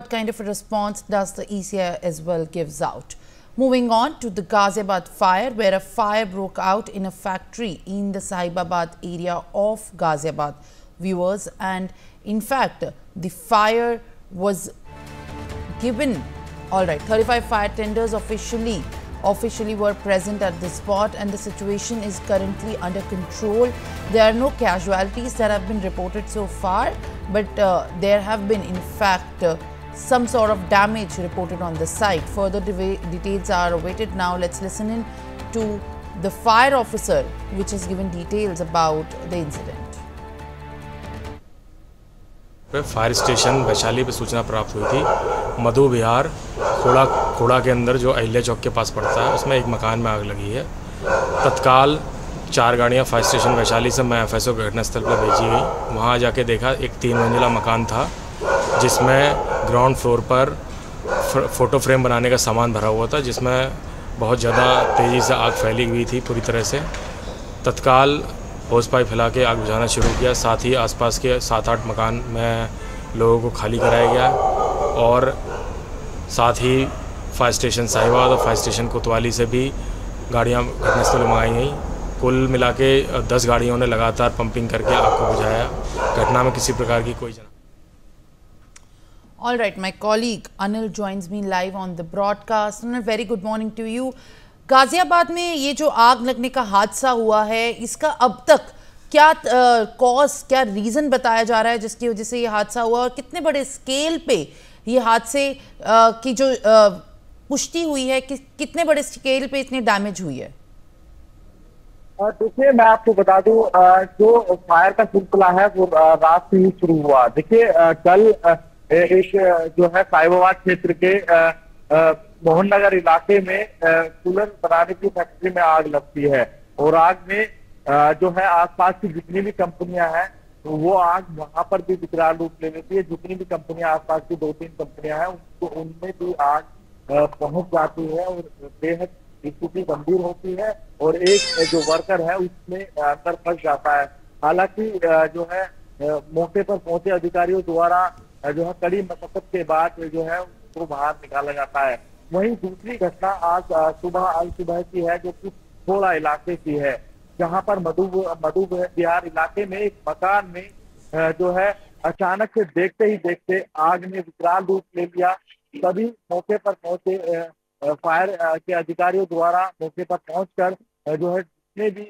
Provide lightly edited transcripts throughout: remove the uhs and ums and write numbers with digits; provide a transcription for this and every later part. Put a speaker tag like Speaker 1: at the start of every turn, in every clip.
Speaker 1: what kind of a response does the ECI as well gives out. Moving on to the Ghaziabad fire, where a fire broke out in a factory in the Sahibabad area of Ghaziabad, viewers, and in fact the fire was given. All right, 35 fire tenders officially were present at the spot, and the situation is currently under control. There are no casualties that have been reported so far, but there have been in fact some sort of damage reported on the site. Further details are awaited. Now let's listen in to the fire officer, which has given details about the incident.
Speaker 2: Fire station Vaishali पे सूचना प्राप्त हुई थी। मधु विहार खोड़ा के अंदर जो अहिल्या चौक के पास पड़ता है, उसमें एक मकान में आग लगी है। तत्काल 4 गाड़ियां फायर स्टेशन वैशाली से मैं FSO घटनास्थल पर भेजी गई। वहां जाके देखा एक 3 मंजिला मकान था, जिसमें ग्राउंड फ्लोर पर फ़ोटो फ्रेम बनाने का सामान भरा हुआ था, जिसमें बहुत ज़्यादा तेज़ी से आग फैली हुई थी पूरी तरह से। तत्काल होस पाइप फैला के आग बुझाना शुरू किया। साथ ही आसपास के 7-8 मकान में लोगों को खाली कराया गया और साथ ही फायर स्टेशन साहिबाबाद और फायर स्टेशन कोतवाली से भी गाड़ियां घटनास्थल में मंगाई गई। कुल मिला के 10 गाड़ियों ने लगातार पंपिंग करके आग को बुझाया। घटना में किसी प्रकार की कोई
Speaker 1: All right, my colleague Anil joins me live on the broadcast. Anil, very good morning to you. Ghaziabad में ये जो आग लगने का हादसा हुआ है, इसका अब तक क्या कॉज, क्या रीज़न बताया जा रहा है जिसकी वजह से ये हादसा हुआ, और कितने बड़े स्केल पे ये हादसे की जो पुष्टि हुई है कि कितने बड़े स्केल पे इतनी डैमेज हुई है?
Speaker 3: देखिए, मैं आपको बता दूं, जो फायर का सिलसिला है वो रात से ही शुरू हुआ। देखिए, कल एक जो है साहिबाबाद क्षेत्र के मोहन नगर इलाके में कूलर बनाने की फैक्ट्री में आग लगती है, और आग में जो है आसपास की जितनी भी कंपनियां हैं तो वो आग वहां पर भी विकराल रूप ले लेती है। जितनी भी कंपनियां आसपास की 2-3 कंपनियां हैं उनमें भी आग पहुंच जाती है और बेहद स्थिति गंभीर होती है, और एक जो वर्कर है उसमें अंदर फंस जाता है। हालांकि जो है मौके पर पहुंचे अधिकारियों द्वारा जो है कड़ी मशक्कत के बाद जो है उसको बाहर निकाला जाता है। वहीं दूसरी घटना आज सुबह की है, जो कि थोड़ा इलाके की है, जहां पर मधु विहार इलाके में एक मकान में जो है अचानक से देखते ही देखते आग ने विकराल रूप ले लिया। तभी मौके पर पहुंचे फायर के अधिकारियों द्वारा मौके पर पहुंचकर जो है जितने भी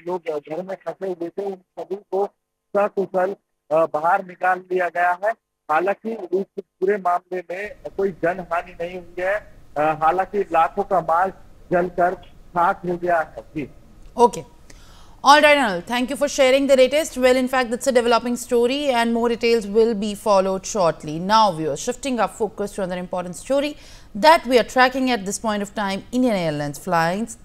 Speaker 3: लोग घर में फंसे हुए थे उन सभी को सकुशल बाहर निकाल लिया गया है। हालांकि इस पूरे मामले में कोई जनहानि नहीं हुई है। हालांकि लाखों का माल जलकर खाक हो गया है।
Speaker 1: Okay. All right, Anil. Thank you for sharing the latest. Well, in fact, that's a developing story and more details will be followed shortly. Now, viewers, shifting our focus to another important story that we are tracking at this point of time, Indian Airlines flights